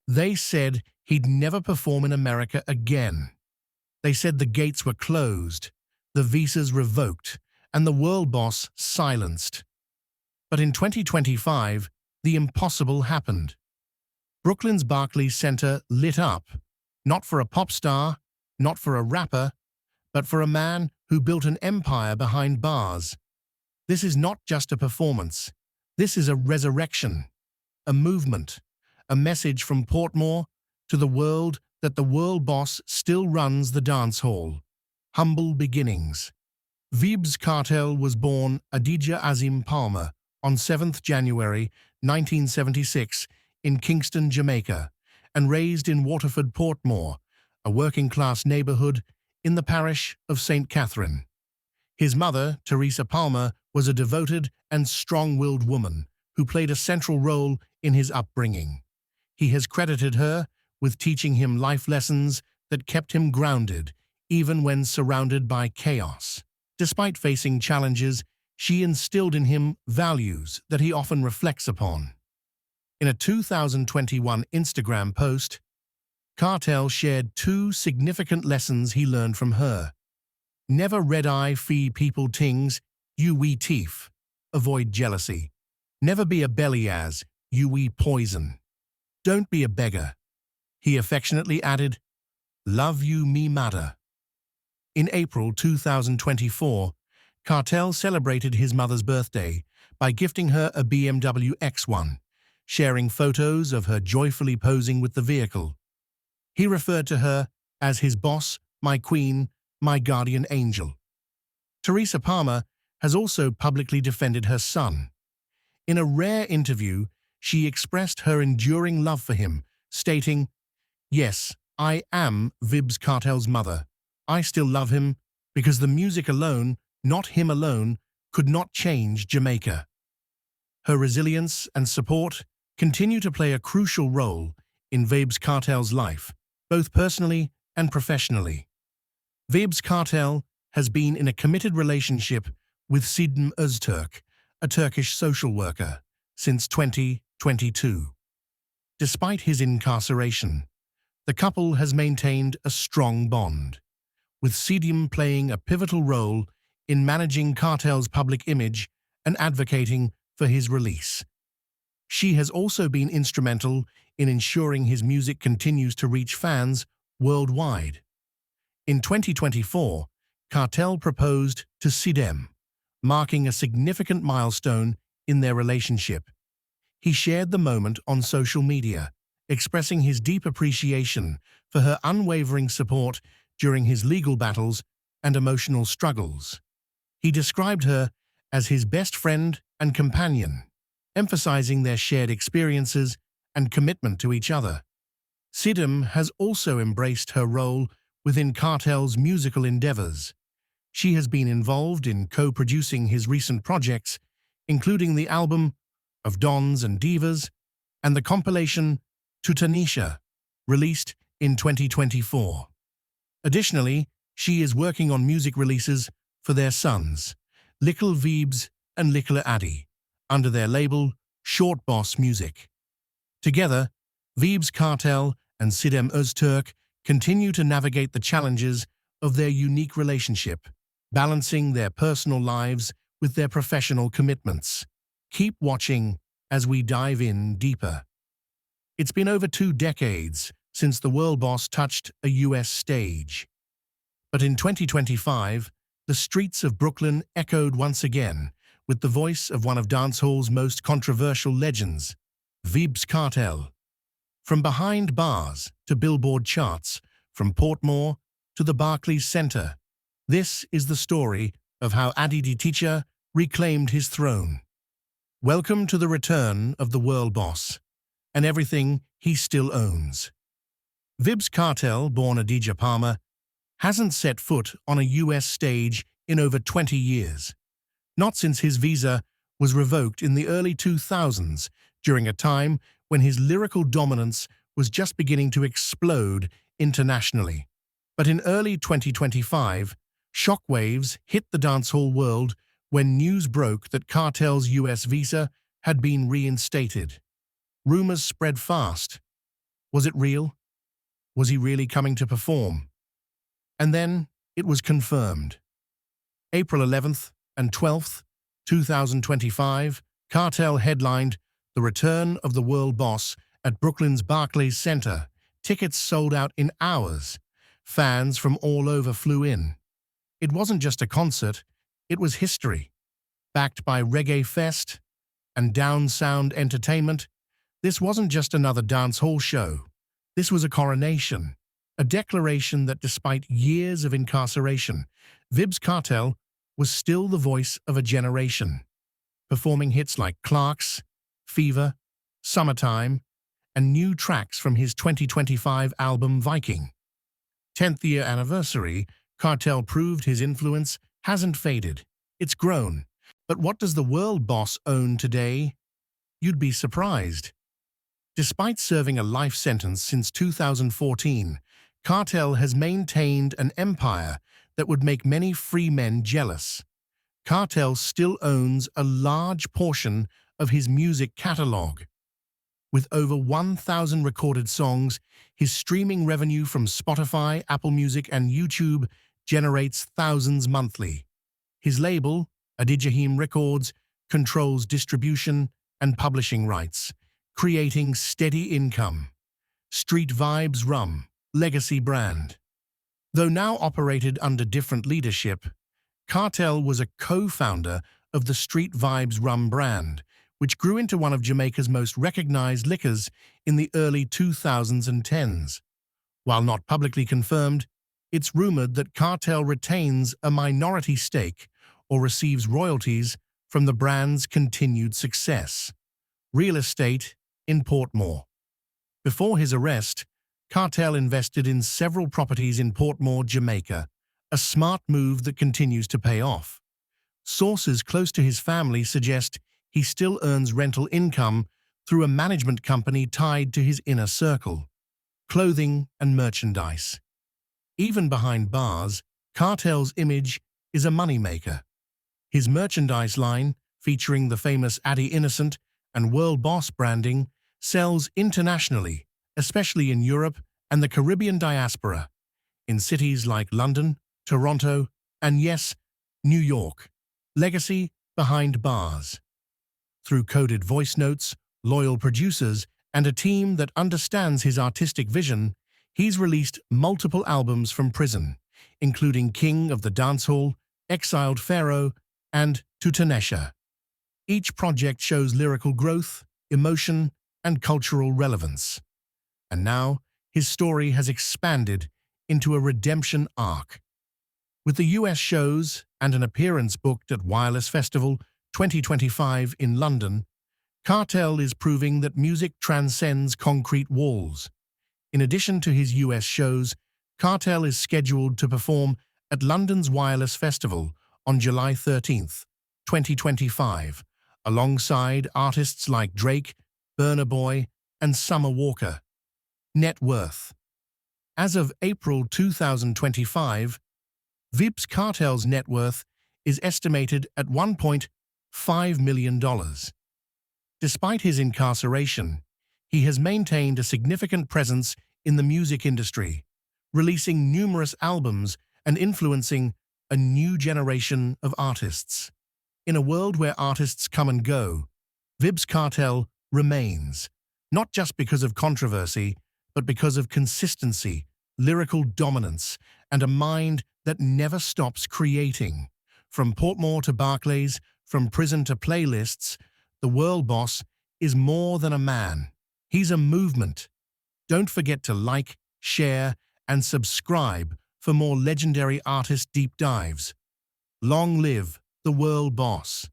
They said he'd never perform in America again. They said the gates were closed, the visas revoked, and the Worl Boss silenced. But in 2025, the impossible happened. Brooklyn's Barclays Center lit up, not for a pop star, not for a rapper, but for a man who built an empire behind bars. This is not just a performance. This is a resurrection, a movement, a message from Portmore to the world that the Worl Boss still runs the dance hall. Humble beginnings. Vybz Kartel was born Adidja Palmer on 7th January 1976 in Kingston, Jamaica, and raised in Waterford, Portmore, a working-class neighborhood in the parish of St. Catherine. His mother, Teresa Palmer, was a devoted and strong-willed woman who played a central role in his upbringing. He has credited her with teaching him life lessons that kept him grounded, even when surrounded by chaos. Despite facing challenges, she instilled in him values that he often reflects upon. In a 2021 Instagram post, Kartel shared 2 significant lessons he learned from her. Never red-eye fee people tings, you we thief. Avoid jealousy. Never be a belly-ass, you we poison. Don't be a beggar. He affectionately added, love you me matter. In April 2024, Kartel celebrated his mother's birthday by gifting her a BMW X1, sharing photos of her joyfully posing with the vehicle. He referred to her as his boss, my queen, my guardian angel. Teresa Palmer has also publicly defended her son. In a rare interview, she expressed her enduring love for him, stating, yes, I am Vybz Kartel's mother. I still love him because the music alone, not him alone, could not change Jamaica. Her resilience and support continue to play a crucial role in Vybz Kartel's life, both personally and professionally. Vybz Kartel has been in a committed relationship with Sidem Uzurk, a Turkish social worker, since 2022. Despite his incarceration, the couple has maintained a strong bond, with Sidem playing a pivotal role in managing Kartel's public image and advocating for his release. She has also been instrumental in ensuring his music continues to reach fans worldwide. In 2024, Kartel proposed to Sidem, marking a significant milestone in their relationship. He shared the moment on social media, expressing his deep appreciation for her unwavering support during his legal battles and emotional struggles. He described her as his best friend and companion, emphasizing their shared experiences and commitment to each other. Sidem has also embraced her role within Kartel's musical endeavors. She has been involved in co-producing his recent projects, including the album of Dons and Divas and the compilation Tanisha, released in 2024. Additionally, she is working on music releases for their sons, lyrical Vybz and lyrical Addi, under their label Worl Boss Music. Together, Vybz Kartel and Sidem Uzurk continue to navigate the challenges of their unique relationship, balancing their personal lives with their professional commitments. Keep watching as we dive in deeper. It's been over 2 decades since the Worl Boss touched a US stage. But in 2025, the streets of Brooklyn echoed once again with the voice of one of dancehall's most controversial legends, Vybz Kartel. From behind bars to Billboard charts, from Portmore to the Barclays Center, this is the story of how Addi di Teacha reclaimed his throne. Welcome to the return of the Worl Boss and everything he still owns. Vybz Kartel, born Adidja Palmer, hasn't set foot on a US stage in over 20 years. Not since his visa was revoked in the early 2000s, during a time when his lyrical dominance was just beginning to explode internationally. But in early 2025, shockwaves hit the dancehall world when news broke that Kartel's US visa had been reinstated. Rumors spread fast. Was it real? Was he really coming to perform? And then it was confirmed. April 11th and 12th, 2025, Kartel headlined The Return of the Worl Boss at Brooklyn's Barclays Center. Tickets sold out in hours. Fans from all over flew in. It wasn't just a concert, it was history. Backed by Reggae Fest and Down Sound Entertainment, this wasn't just another dance hall show. This was a coronation, a declaration that despite years of incarceration, Vybz Kartel was still the voice of a generation, performing hits like Clark's, Fever, Summertime, and new tracks from his 2025 album Viking. 10th year anniversary, Kartel proved his influence hasn't faded. It's grown. But what does the Worl Boss own today? You'd be surprised. Despite serving a life sentence since 2014, Kartel has maintained an empire that would make many free men jealous. Kartel still owns a large portion of his music catalog. With over 1,000 recorded songs, his streaming revenue from Spotify, Apple Music, and YouTube generates thousands monthly. His label, Adidja Records, controls distribution and publishing rights, creating steady income. Street Vybz Rum, legacy brand. Though now operated under different leadership, Kartel was a co-founder of the Street Vybz Rum brand, which grew into one of Jamaica's most recognized liquors in the early 2010s. While not publicly confirmed, it's rumored that Kartel retains a minority stake or receives royalties from the brand's continued success. Real estate in Portmore. Before his arrest, Kartel invested in several properties in Portmore, Jamaica, a smart move that continues to pay off. Sources close to his family suggest he still earns rental income through a management company tied to his inner circle. Clothing and merchandise. Even behind bars, Kartel's image is a moneymaker. His merchandise line, featuring the famous Addi Innocent and Worl Boss branding, sells internationally, especially in Europe and the Caribbean diaspora, in cities like London, Toronto, and yes, New York. Legacy behind bars. Through coded voice notes, loyal producers, and a team that understands his artistic vision, he's released multiple albums from prison, including King of the Dancehall, Exiled Pharaoh, and Tutanesha. Each project shows lyrical growth, emotion, and cultural relevance. And now, his story has expanded into a redemption arc. With the US shows and an appearance booked at Wireless Festival 2025 in London, Kartel is proving that music transcends concrete walls. In addition to his US shows, Kartel is scheduled to perform at London's Wireless Festival on July 13th, 2025, alongside artists like Drake, Burna Boy, and Summer Walker. Net worth. As of April 2025, Vybz Kartel's net worth is estimated at $1.5 million. Despite his incarceration, he has maintained a significant presence in the music industry, releasing numerous albums and influencing a new generation of artists. In a world where artists come and go, Vybz Kartel remains, not just because of controversy, but because of consistency, lyrical dominance, and a mind that never stops creating. From Portmore to Barclays, from prison to playlists, the Worl Boss is more than a man. He's a movement. Don't forget to like, share, and subscribe for more legendary artist deep dives. Long live the Worl Boss.